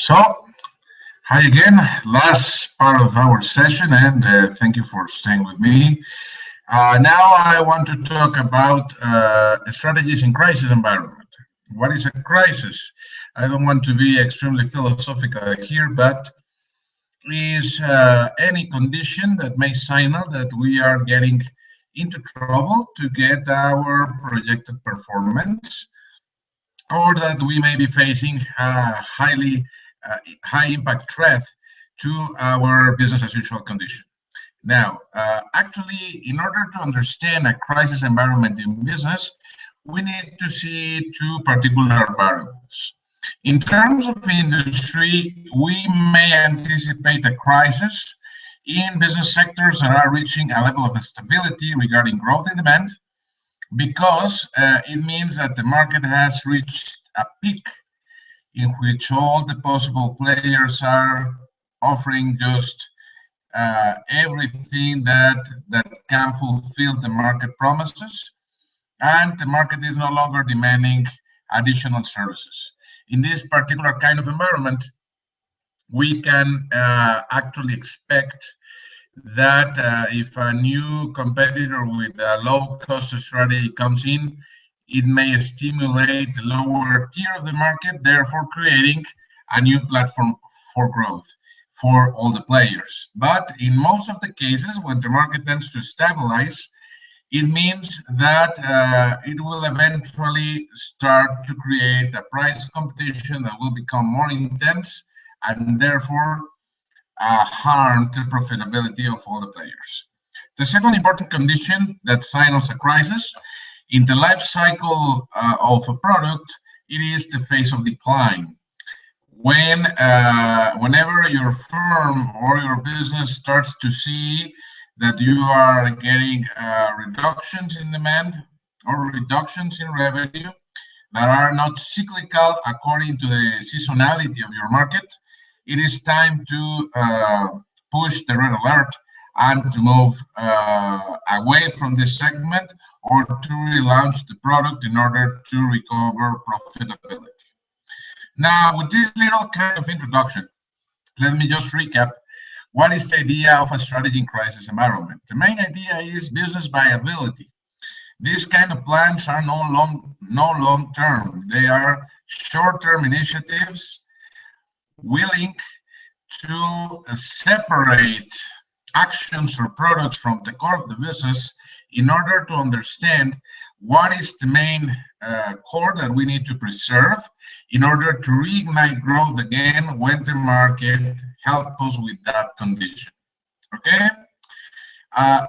So, hi again, last part of our session, and thank you for staying with me. Now, I want to talk about strategies in crisis environment. What is a crisis? I don't want to be extremely philosophical here, but is any condition that may signal that we are getting into trouble to get our projected performance, or that we may be facing a uh, high impact threat to our business as usual condition. Now, actually, in order to understand a crisis environment in business, we need to see two particular variables. In terms of industry, we may anticipate a crisis in business sectors that are reaching a level of stability regarding growth in demand, because it means that the market has reached a peak in which all the possible players are offering just everything that can fulfill the market promises, and the market is no longer demanding additional services. In this particular kind of environment, we can actually expect that if a new competitor with a low cost strategy comes in, it may stimulate the lower tier of the market, therefore creating a new platform for growth for all the players. But in most of the cases, when the market tends to stabilize, it means that it will eventually start to create a price competition that will become more intense, and therefore harm the profitability of all the players. The second important condition that signals a crisis in the life cycle of a product, it is the phase of decline. Whenever your firm or your business starts to see that you are getting reductions in demand or reductions in revenue that are not cyclical according to the seasonality of your market, it is time to push the red alert and to move away from this segment, or to relaunch the product in order to recover profitability. Now, with this little kind of introduction, let me just recap what is the idea of a strategy in crisis environment. The main idea is business viability. These kind of plans are no long term. They are short term initiatives willing to separate actions or products from the core of the business in order to understand what is the main core that we need to preserve in order to reignite growth again when the market helps us with that condition. Okay?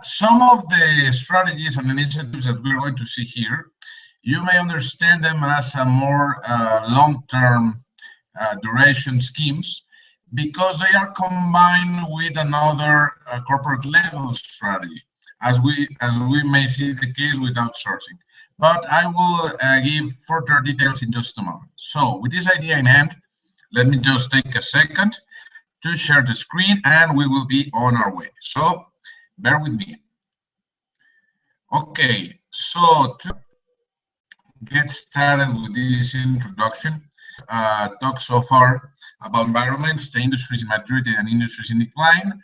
Some of the strategies and initiatives that we're going to see here, you may understand them as a more long-term duration schemes, because they are combined with another corporate level strategy, as we may see the case with outsourcing. But I will give further details in just a moment. So with this idea in hand, let me just take a second to share the screen, and we will be on our way. So bear with me. Okay, so to get started with this introduction, talked so far about environments, the industries in maturity and industries in decline,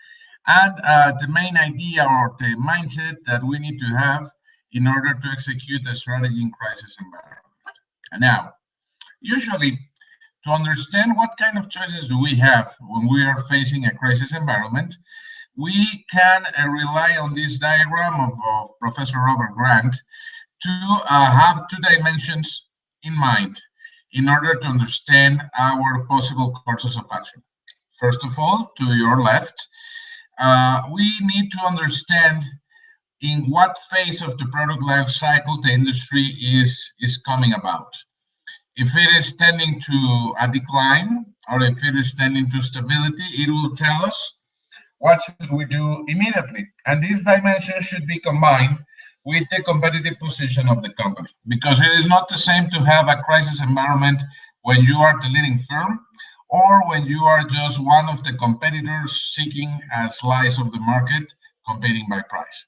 and the main idea or the mindset that we need to have in order to execute the strategy in crisis environment. And now, usually, to understand what kind of choices do we have when we are facing a crisis environment, we can rely on this diagram of Professor Robert Grant to have two dimensions in mind in order to understand our possible courses of action. First of all, to your left, we need to understand in what phase of the product life cycle the industry is coming about. If it is tending to a decline, or if it is tending to stability, it will tell us what should we do immediately. And this dimension should be combined with the competitive position of the company, because it is not the same to have a crisis environment when you are the leading firm, or when you are just one of the competitors seeking a slice of the market, competing by price.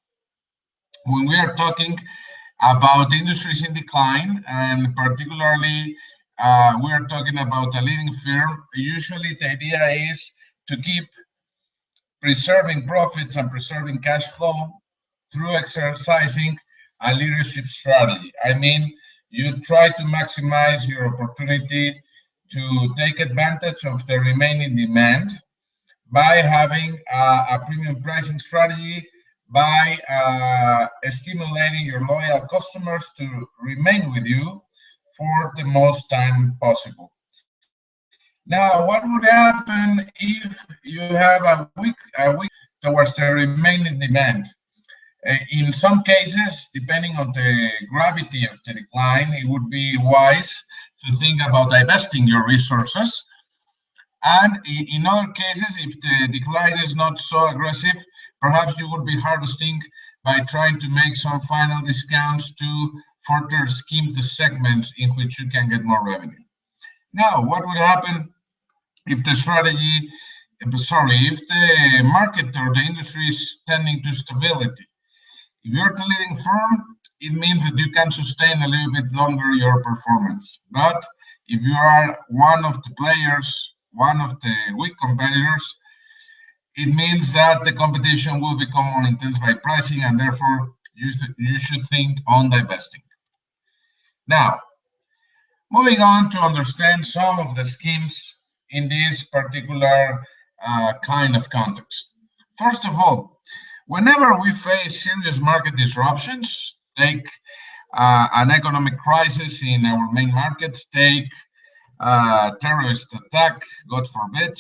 When we are talking about industries in decline, and particularly we are talking about a leading firm. Usually the idea is to keep preserving profits and preserving cash flow through exercising a leadership strategy. I mean, you try to maximize your opportunity to take advantage of the remaining demand by having a premium pricing strategy, by stimulating your loyal customers to remain with you for the most time possible. Now, what would happen if you have a weak towards the remaining demand? In some cases, depending on the gravity of the decline, it would be wise to think about divesting your resources. And in other cases, if the decline is not so aggressive, perhaps you would be harvesting by trying to make some final discounts to further skim the segments in which you can get more revenue. Now, what would happen if the strategy, if the market or the industry is tending to stability? If you're the leading firm, it means that you can sustain a little bit longer your performance. But if you are one of the players, one of the weak competitors, it means that the competition will become more intense by pricing, and therefore you should think on divesting. Now, moving on to understand some of the schemes in this particular kind of context. First of all, whenever we face serious market disruptions, take an economic crisis in our main markets, take terrorist attack, God forbid,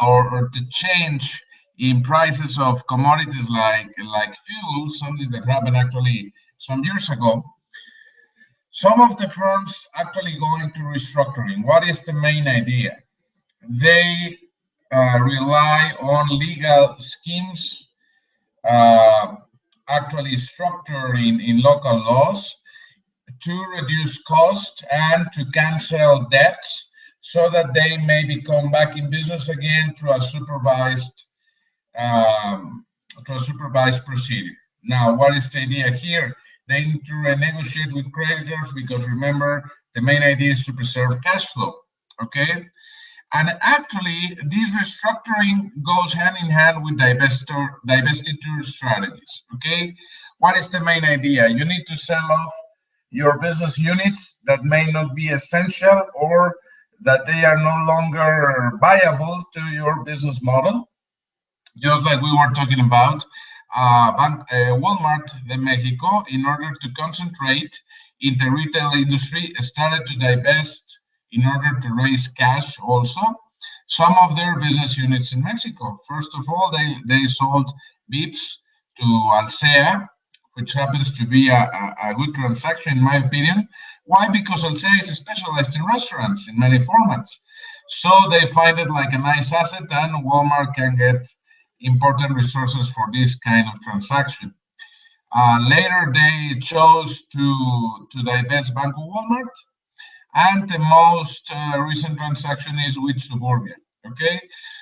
or the change in prices of commodities like fuel, something that happened actually some years ago, some of the firms actually go into restructuring. What is the main idea? They rely on legal schemes actually structured in local laws to reduce cost and to cancel debts so that they may become back in business again through a supervised procedure. Now, what is the idea here? They need to renegotiate with creditors because remember, the main idea is to preserve cash flow, okay? And actually, this restructuring goes hand in hand with divestiture strategies, okay? What is the main idea? You need to sell off your business units that may not be essential or that they are no longer viable to your business model. Just like we were talking about, Walmart de Mexico, in order to concentrate in the retail industry, started to divest in order to raise cash also some of their business units in Mexico. First of all, they sold Vips to Alsea, which happens to be a good transaction in my opinion. Why? Because Alsea is specialized in restaurants in many formats. So they find it like a nice asset, and Walmart can get important resources for this kind of transaction. Later, they chose to divest Banco Walmart, and the most recent transaction is with Suburbia. Okay,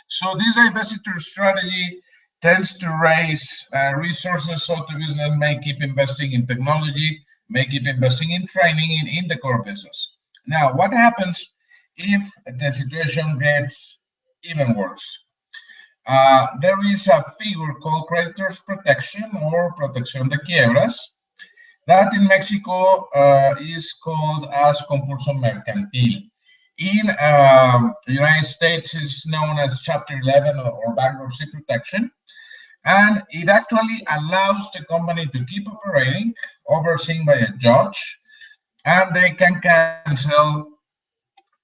so this divestiture strategy tends to raise resources so the business may keep investing in technology, may keep investing in training in the core business. Now, what happens if the situation gets even worse? There is a figure called creditors protection or protección de quiebras that in Mexico is called as concurso mercantil. In the United States, it's known as Chapter 11 or bankruptcy protection, and it actually allows the company to keep operating, overseen by a judge, and they can cancel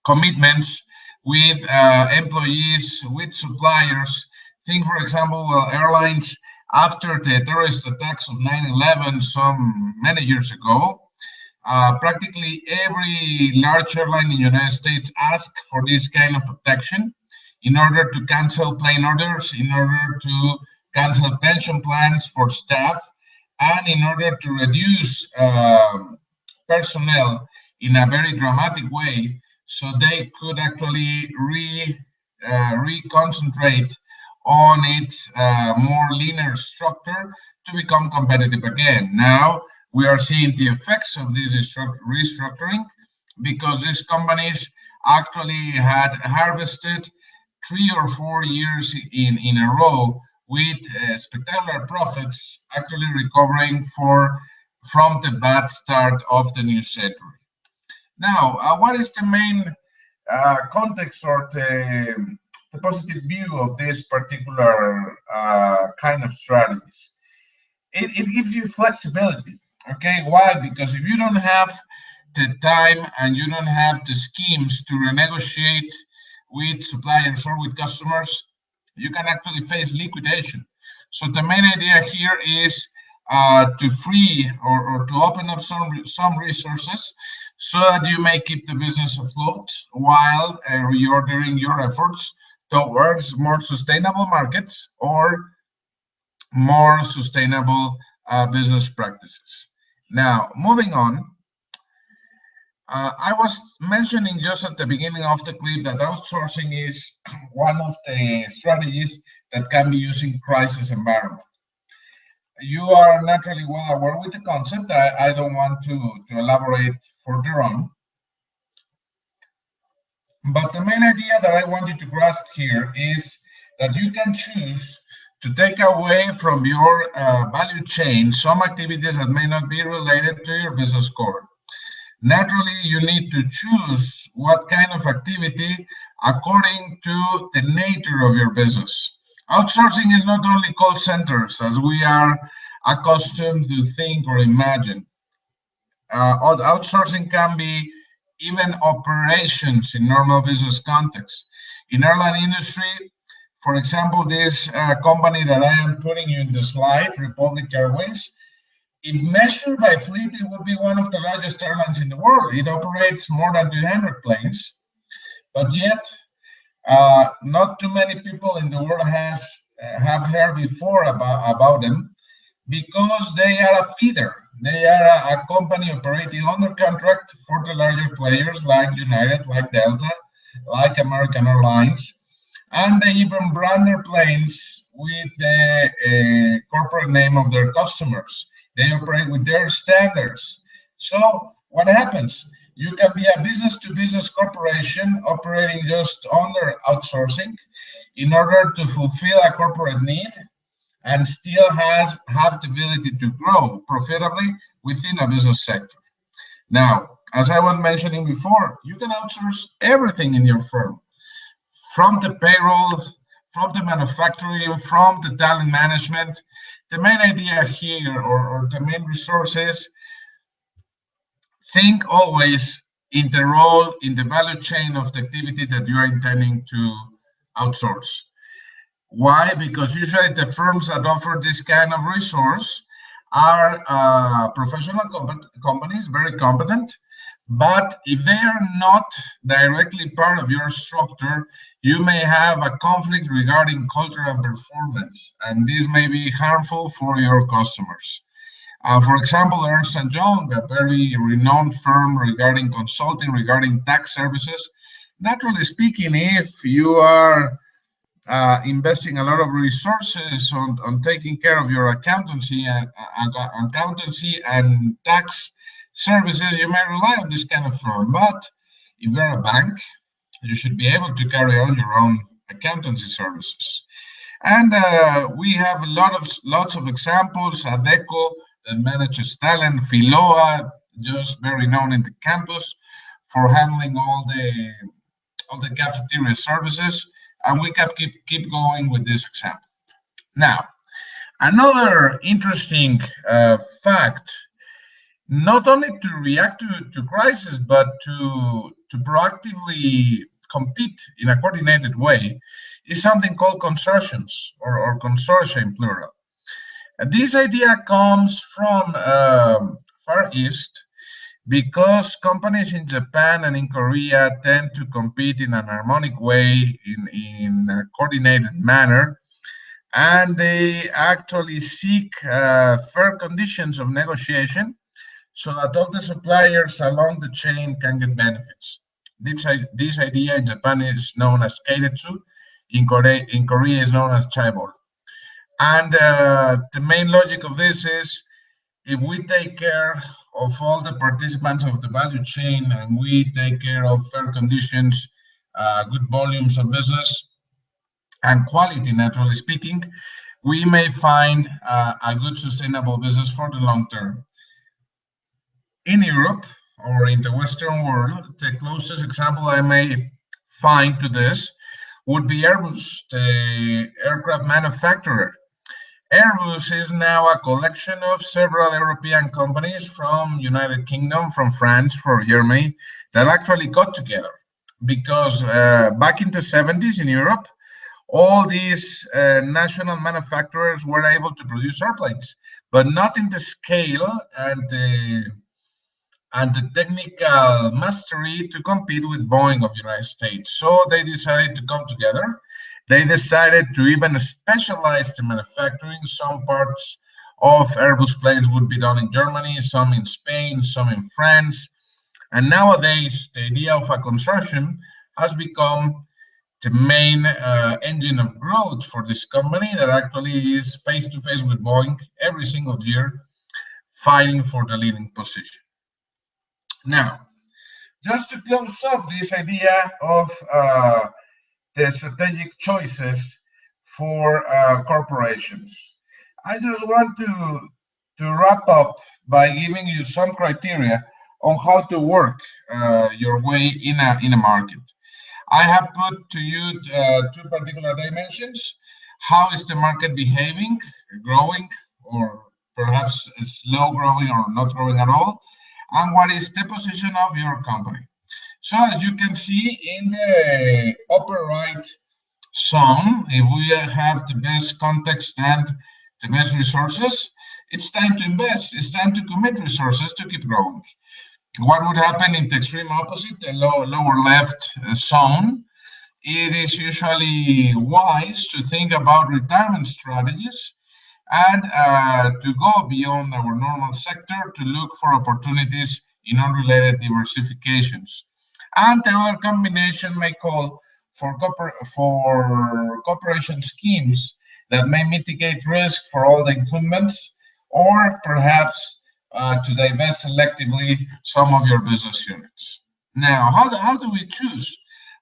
commitments with employees, with suppliers. Think, for example, airlines after the terrorist attacks of 9/11 many years ago. Practically every large airline in the United States asked for this kind of protection in order to cancel plane orders, in order to cancel pension plans for staff, and in order to reduce personnel in a very dramatic way, so they could actually reconcentrate on its more linear structure to become competitive again. Now we are seeing the effects of this restructuring because these companies actually had harvested 3 or 4 years in a row with spectacular profits, actually recovering from the bad start of the new century. Now, what is the main context or the positive view of this particular kind of strategies? It gives you flexibility. Okay, why? Because if you don't have the time and you don't have the schemes to renegotiate with suppliers or with customers, you can actually face liquidation. So the main idea here is to free or to open up some resources so that you may keep the business afloat while reordering your efforts towards more sustainable markets or more sustainable business practices. Now, moving on, I was mentioning just at the beginning of the clip that outsourcing is one of the strategies that can be used in crisis environment. You are naturally well aware with the concept. I don't want to elaborate further on. But the main idea that I want you to grasp here is that you can choose to take away from your value chain some activities that may not be related to your business core. Naturally, you need to choose what kind of activity according to the nature of your business. Outsourcing is not only call centers as we are accustomed to think or imagine. Outsourcing can be even operations in normal business context. In airline industry, for example, this company that I am putting you in the slide, Republic Airways, if measured by fleet, it would be one of the largest airlines in the world. It operates more than 200 planes, but yet not too many people in the world have heard before about them because they are a feeder. They are a company operating under contract for the larger players like United, like Delta, like American Airlines, and they even brand their planes with the corporate name of their customers. They operate with their standards. So what happens? You can be a business-to-business corporation operating just under outsourcing in order to fulfill a corporate need and still have the ability to grow profitably within a business sector. Now, as I was mentioning before, you can outsource everything in your firm, from the payroll, from the manufacturing, from the talent management. The main idea here, or the main resource is think always in the role in the value chain of the activity that you are intending to outsource. Why? Because usually the firms that offer this kind of resource are professional companies, very competent. But if they are not directly part of your structure, you may have a conflict regarding culture and performance, and this may be harmful for your customers. For example, Ernst & Young, a very renowned firm regarding consulting, regarding tax services. Naturally speaking, if you are investing a lot of resources on taking care of your accountancy and tax services, you may rely on this kind of firm. But if you're a bank, you should be able to carry on your own accountancy services. And we have lots of examples. Adecco, that manages talent, Filoa, just very known in the campus for handling all the cafeteria services. And we can keep going with this example. Now, another interesting fact, not only to react to crisis, but to proactively compete in a coordinated way, is something called consortiums or consortia in plural. And this idea comes from Far East because companies in Japan and in Korea tend to compete in an harmonic way, in a coordinated manner, and they actually seek fair conditions of negotiation so that all the suppliers along the chain can get benefits. This idea in Japan is known as keiretsu, in Korea is known as chaebol. And the main logic of this is, if we take care of all the participants of the value chain, and we take care of fair conditions, good volumes of business, and quality, naturally speaking, we may find a good sustainable business for the long term. In Europe or in the Western world, the closest example I may find to this would be Airbus, the aircraft manufacturer. Airbus is now a collection of several European companies from United Kingdom, from France, from Germany, that actually got together because back in the 70s in Europe, all these national manufacturers were able to produce airplanes, but not in the scale and the technical mastery to compete with Boeing of the United States. So they decided to come together. They decided to even specialize the manufacturing. Some parts of Airbus planes would be done in Germany, some in Spain, some in France. And nowadays, the idea of a consortium has become the main engine of growth for this company that actually is face to face with Boeing every single year, fighting for the leading position. Now, just to close up this idea of the strategic choices for corporations, I just want to wrap up by giving you some criteria on how to work your way in a market. I have put to you two particular dimensions. How is the market behaving, growing, or perhaps slow growing or not growing at all? And what is the position of your company? So as you can see in the upper right zone, if we have the best context and the best resources, it's time to invest. It's time to commit resources to keep growing. What would happen in the extreme opposite, the lower left zone? It is usually wise to think about retirement strategies and to go beyond our normal sector to look for opportunities in unrelated diversifications. And the other combination may call for cooperation schemes that may mitigate risk for all the incumbents, or perhaps to divest selectively some of your business units. Now, how do we choose?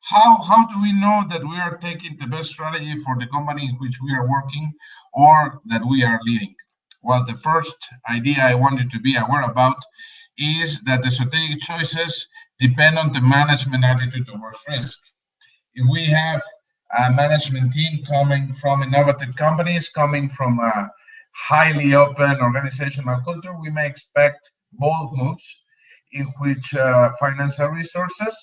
How do we know that we are taking the best strategy for the company in which we are working or that we are leading? Well, the first idea I want you to be aware about is that the strategic choices depend on the management attitude towards risk. If we have a management team coming from innovative companies, coming from a highly open organizational culture, we may expect bold moves in which financial resources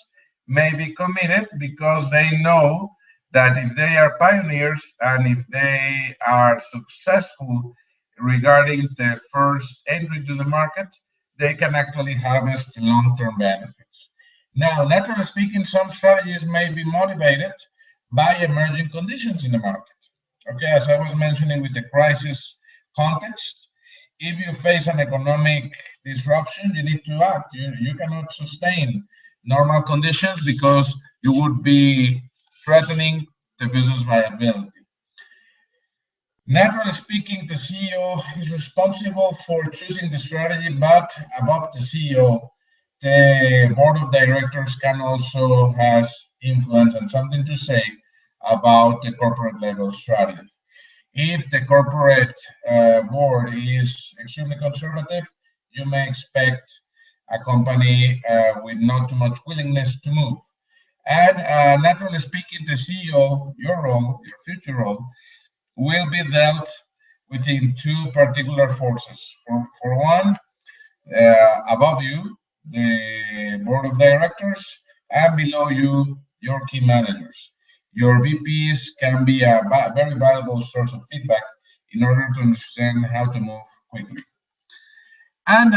may be committed because they know that if they are pioneers and if they are successful regarding the first entry to the market, they can actually harvest long-term benefits. Now, naturally speaking, some strategies may be motivated by emerging conditions in the market. Okay, as I was mentioning with the crisis context, if you face an economic disruption, you need to act. You cannot sustain normal conditions because you would be threatening the business viability. Naturally speaking, the CEO is responsible for choosing the strategy, but above the CEO, the board of directors can also has influence and something to say about the corporate level strategy. If the corporate board is extremely conservative, you may expect a company with not too much willingness to move. And naturally speaking, the CEO, your role, your future role, will be dealt within two particular forces. For one, above you, the board of directors, and below you, your key managers. Your VPs can be a very valuable source of feedback in order to understand how to move quickly. And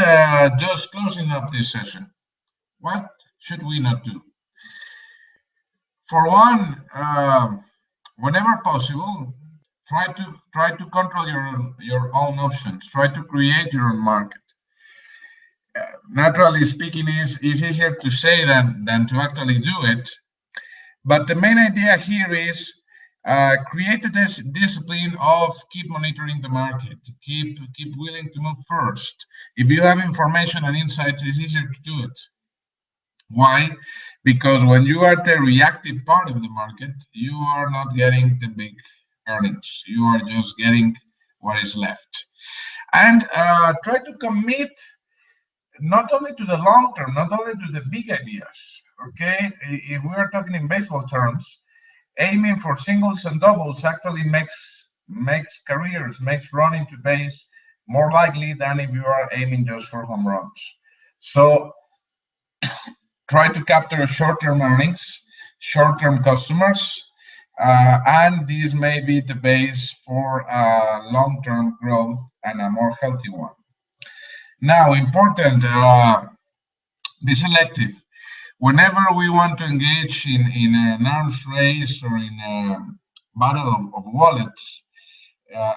just closing up this session, what should we not do? For one, whenever possible, try to control your own options. Try to create your own market. Naturally speaking, it's easier to say than to actually do it. But the main idea here is Create this discipline of keep monitoring the market, keep willing to move first. If you have information and insights, it's easier to do it. Why? Because when you are the reactive part of the market, you are not getting the big earnings. You are just getting what is left. And try to commit not only to the long term, not only to the big ideas. Okay, if we are talking in baseball terms, aiming for singles and doubles actually makes careers, makes running to base more likely than if you are aiming just for home runs. So try to capture short-term earnings, short-term customers, and this may be the base for long-term growth and a more healthy one. Now, important, be selective. Whenever we want to engage in an arms race or in a battle of wallets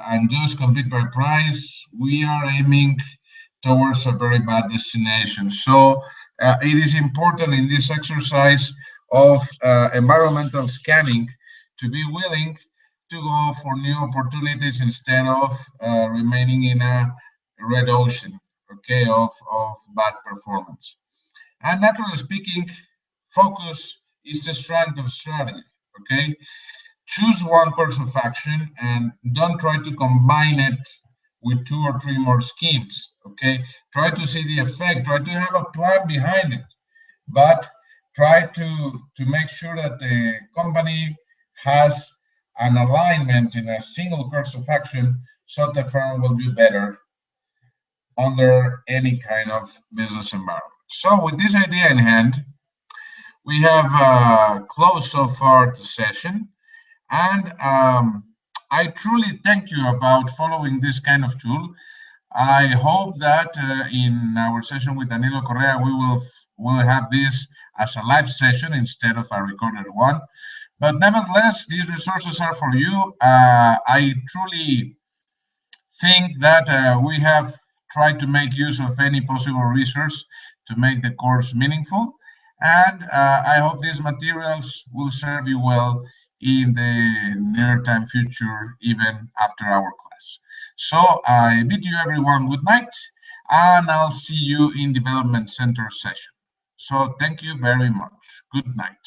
and just compete by price, we are aiming towards a very bad destination. So it is important in this exercise of environmental scanning to be willing to go for new opportunities instead of remaining in a red ocean, okay, of bad performance. And naturally speaking, focus is the strength of strategy, okay? Choose one course of action and don't try to combine it with two or three more schemes, okay? Try to see the effect, try to have a plan behind it, but try to make sure that the company has an alignment in a single course of action so the firm will do better under any kind of business environment. So with this idea in hand, we have closed so far the session, and I truly thank you about following this kind of tool. I hope that in our session with Danilo Correa, we will have this as a live session instead of a recorded one. But nevertheless, these resources are for you. I truly think that we have tried to make use of any possible resource to make the course meaningful. And I hope these materials will serve you well in the near time future, even after our class. So I bid you everyone good night, and I'll see you in Development Center session. So thank you very much. Good night.